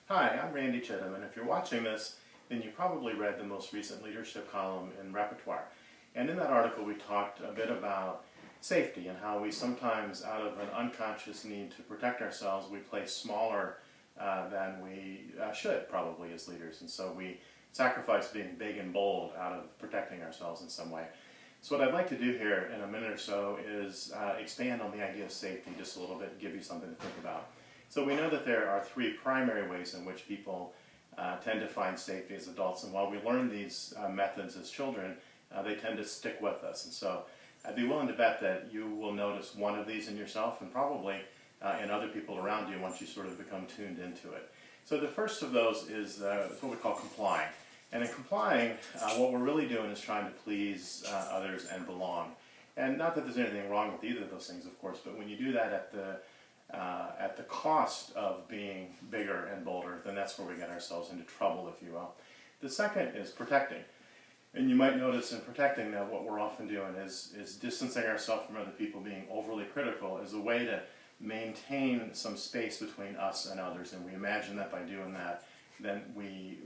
Hi, I'm Randy Chittum, and if you're watching this, then you probably read the most recent leadership column in Repertoire. And in that article we talked a bit about safety and how we sometimes, out of an unconscious need to protect ourselves, we play smaller than we should probably as leaders. And so we sacrifice being big and bold out of protecting ourselves in some way. So what I'd like to do here in a minute or so is expand on the idea of safety just a little bit and give you something to think about. So we know that there are three primary ways in which people tend to find safety as adults, and while we learn these methods as children, they tend to stick with us. And so I'd be willing to bet that you will notice one of these in yourself and probably in other people around you once you sort of become tuned into it. So the first of those is what we call complying. And in complying, what we're really doing is trying to please others and belong. And not that there's anything wrong with either of those things, of course, but when you do that at the cost of being bigger and bolder, then that's where we get ourselves into trouble, if you will. The second is protecting. And you might notice in protecting that what we're often doing is distancing ourselves from other people, being overly critical, as a way to maintain some space between us and others. And we imagine that by doing that, then we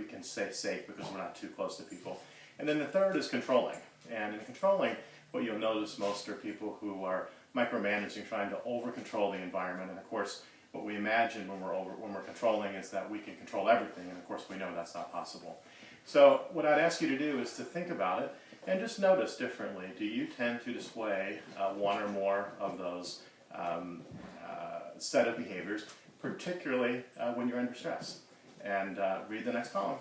can stay safe because we're not too close to people. And then the third is controlling. And in controlling, what you'll notice most are people who are micromanaging, trying to over-control the environment. And of course, what we imagine when we're controlling is that we can control everything, and of course we know that's not possible. So what I'd ask you to do is to think about it and just notice differently. Do you tend to display one or more of those set of behaviors, particularly when you're under stress? And read the next column.